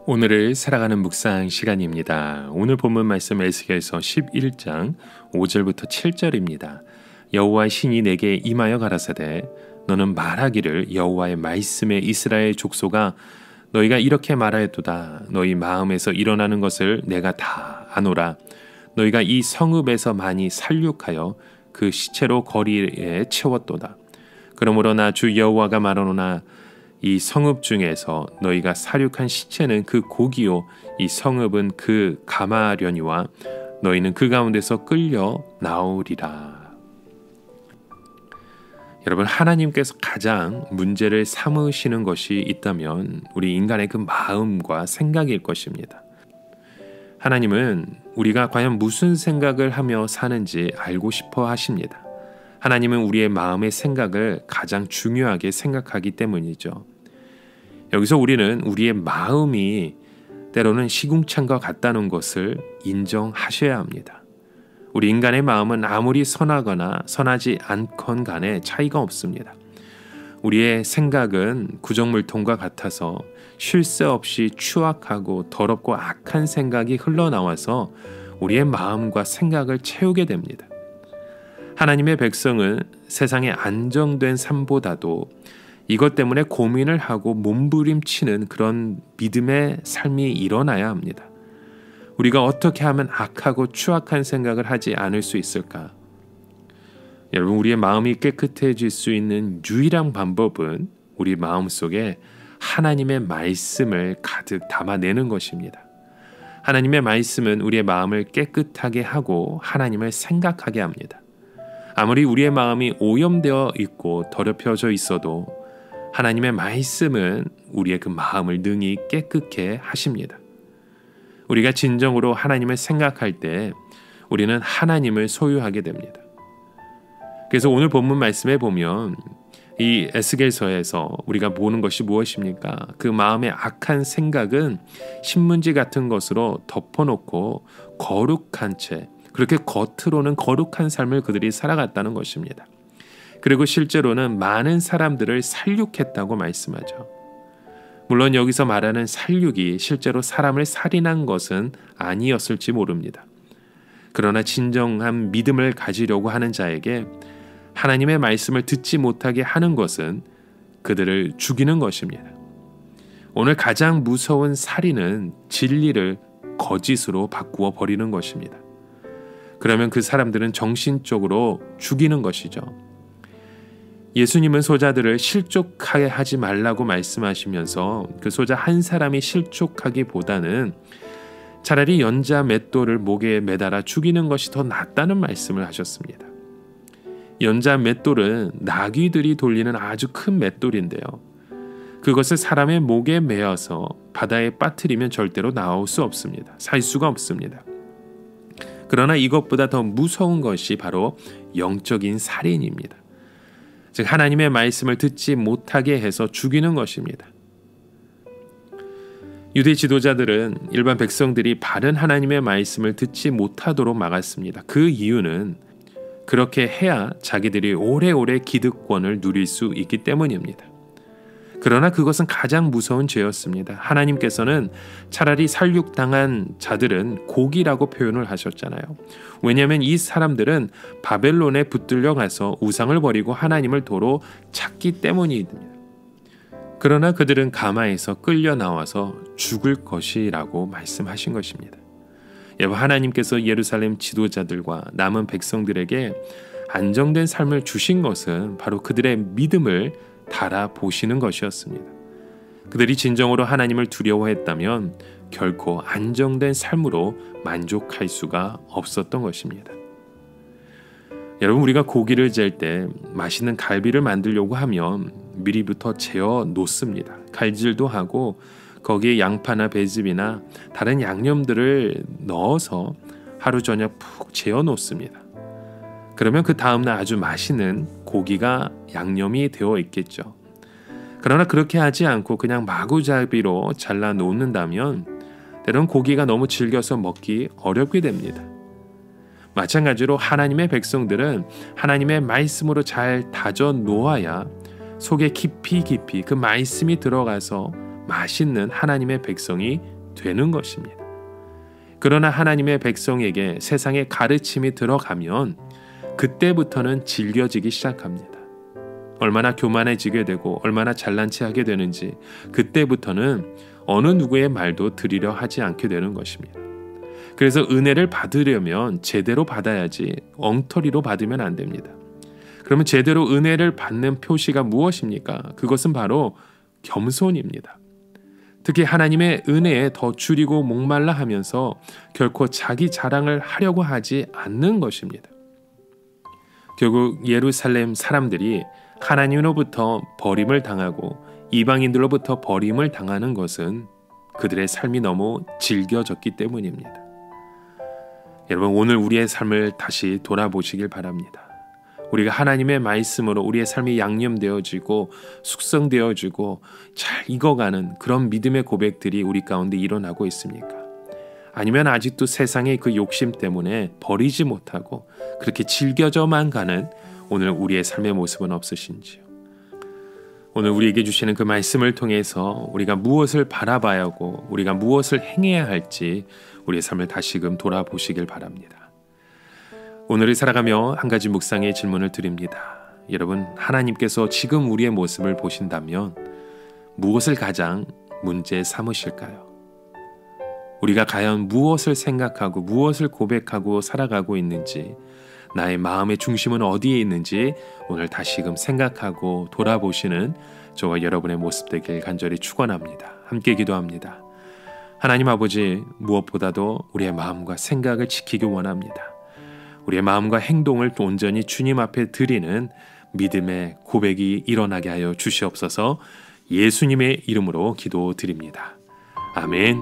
오늘을 살아가는 묵상 시간입니다. 오늘 본문 말씀 에스겔서 11장 5절부터 7절입니다. 여호와의 신이 내게 임하여 가라사대 너는 말하기를 여호와의 말씀에 이스라엘 족속아 너희가 이렇게 말하였도다. 너희 마음에서 일어나는 것을 내가 다 아노라. 너희가 이 성읍에서 많이 살육하여 그 시체로 거리에 채웠도다. 그러므로 나 주 여호와가 말하노나 이 성읍 중에서 너희가 살육한 시체는 그 고기요 이 성읍은 그 가마려니와 너희는 그 가운데서 끌려 나오리라. 여러분, 하나님께서 가장 문제를 삼으시는 것이 있다면 우리 인간의 그 마음과 생각일 것입니다. 하나님은 우리가 과연 무슨 생각을 하며 사는지 알고 싶어 하십니다. 하나님은 우리의 마음의 생각을 가장 중요하게 생각하기 때문이죠. 여기서 우리는 우리의 마음이 때로는 시궁창과 같다는 것을 인정하셔야 합니다. 우리 인간의 마음은 아무리 선하거나 선하지 않건 간에 차이가 없습니다. 우리의 생각은 구정물통과 같아서 쉴 새 없이 추악하고 더럽고 악한 생각이 흘러나와서 우리의 마음과 생각을 채우게 됩니다. 하나님의 백성은 세상의 안정된 삶보다도 이것 때문에 고민을 하고 몸부림치는 그런 믿음의 삶이 일어나야 합니다. 우리가 어떻게 하면 악하고 추악한 생각을 하지 않을 수 있을까? 여러분, 우리의 마음이 깨끗해질 수 있는 유일한 방법은 우리 마음속에 하나님의 말씀을 가득 담아내는 것입니다. 하나님의 말씀은 우리의 마음을 깨끗하게 하고 하나님을 생각하게 합니다. 아무리 우리의 마음이 오염되어 있고 더럽혀져 있어도 하나님의 말씀은 우리의 그 마음을 능히 깨끗게 하십니다. 우리가 진정으로 하나님을 생각할 때 우리는 하나님을 소유하게 됩니다. 그래서 오늘 본문 말씀에 보면 이 에스겔서에서 우리가 보는 것이 무엇입니까? 그 마음의 악한 생각은 신문지 같은 것으로 덮어놓고 거룩한 채 그렇게 겉으로는 거룩한 삶을 그들이 살아갔다는 것입니다. 그리고 실제로는 많은 사람들을 살육했다고 말씀하죠. 물론 여기서 말하는 살육이 실제로 사람을 살인한 것은 아니었을지 모릅니다. 그러나 진정한 믿음을 가지려고 하는 자에게 하나님의 말씀을 듣지 못하게 하는 것은 그들을 죽이는 것입니다. 오늘 가장 무서운 살인은 진리를 거짓으로 바꾸어 버리는 것입니다. 그러면 그 사람들은 정신적으로 죽이는 것이죠. 예수님은 소자들을 실족하게 하지 말라고 말씀하시면서 그 소자 한 사람이 실족하기보다는 차라리 연자 맷돌을 목에 매달아 죽이는 것이 더 낫다는 말씀을 하셨습니다. 연자 맷돌은 나귀들이 돌리는 아주 큰 맷돌인데요. 그것을 사람의 목에 매어서 바다에 빠뜨리면 절대로 나올 수 없습니다. 살 수가 없습니다. 그러나 이것보다 더 무서운 것이 바로 영적인 살인입니다. 즉 하나님의 말씀을 듣지 못하게 해서 죽이는 것입니다. 유대 지도자들은 일반 백성들이 바른 하나님의 말씀을 듣지 못하도록 막았습니다. 그 이유는 그렇게 해야 자기들이 오래오래 기득권을 누릴 수 있기 때문입니다. 그러나 그것은 가장 무서운 죄였습니다. 하나님께서는 차라리 살육당한 자들은 고기라고 표현을 하셨잖아요. 왜냐하면 이 사람들은 바벨론에 붙들려 가서 우상을 버리고 하나님을 도로 찾기 때문입니다. 그러나 그들은 가마에서 끌려 나와서 죽을 것이라고 말씀하신 것입니다. 여러분, 하나님께서 예루살렘 지도자들과 남은 백성들에게 안정된 삶을 주신 것은 바로 그들의 믿음을 달아보시는 것이었습니다. 그들이 진정으로 하나님을 두려워했다면 결코 안정된 삶으로 만족할 수가 없었던 것입니다. 여러분, 우리가 고기를 재 때 맛있는 갈비를 만들려고 하면 미리부터 재어 놓습니다. 칼질도 하고 거기에 양파나 배즙이나 다른 양념들을 넣어서 하루 저녁 푹 재어 놓습니다. 그러면 그 다음날 아주 맛있는 고기가 양념이 되어 있겠죠. 그러나 그렇게 하지 않고 그냥 마구잡이로 잘라 놓는다면 때론 고기가 너무 질겨서 먹기 어렵게 됩니다. 마찬가지로 하나님의 백성들은 하나님의 말씀으로 잘 다져 놓아야 속에 깊이 그 말씀이 들어가서 맛있는 하나님의 백성이 되는 것입니다. 그러나 하나님의 백성에게 세상의 가르침이 들어가면 그때부터는 질겨지기 시작합니다. 얼마나 교만해지게 되고 얼마나 잘난 체 하게 되는지 그때부터는 어느 누구의 말도 들으려 하지 않게 되는 것입니다. 그래서 은혜를 받으려면 제대로 받아야지 엉터리로 받으면 안 됩니다. 그러면 제대로 은혜를 받는 표시가 무엇입니까? 그것은 바로 겸손입니다. 특히 하나님의 은혜에 더 줄이고 목말라 하면서 결코 자기 자랑을 하려고 하지 않는 것입니다. 결국 예루살렘 사람들이 하나님으로부터 버림을 당하고 이방인들로부터 버림을 당하는 것은 그들의 삶이 너무 질겨졌기 때문입니다. 여러분, 오늘 우리의 삶을 다시 돌아보시길 바랍니다. 우리가 하나님의 말씀으로 우리의 삶이 양념되어지고 숙성되어지고 잘 익어가는 그런 믿음의 고백들이 우리 가운데 일어나고 있습니까? 아니면 아직도 세상의 그 욕심 때문에 버리지 못하고 그렇게 질겨져만 가는 오늘 우리의 삶의 모습은 없으신지요? 오늘 우리에게 주시는 그 말씀을 통해서 우리가 무엇을 바라봐야 하고 우리가 무엇을 행해야 할지 우리의 삶을 다시금 돌아보시길 바랍니다. 오늘을 살아가며 한 가지 묵상의 질문을 드립니다. 여러분, 하나님께서 지금 우리의 모습을 보신다면 무엇을 가장 문제 삼으실까요? 우리가 과연 무엇을 생각하고 무엇을 고백하고 살아가고 있는지, 나의 마음의 중심은 어디에 있는지 오늘 다시금 생각하고 돌아보시는 저와 여러분의 모습 되길 간절히 축원합니다. 함께 기도합니다. 하나님 아버지, 무엇보다도 우리의 마음과 생각을 지키기 원합니다. 우리의 마음과 행동을 온전히 주님 앞에 드리는 믿음의 고백이 일어나게 하여 주시옵소서. 예수님의 이름으로 기도드립니다. 아멘.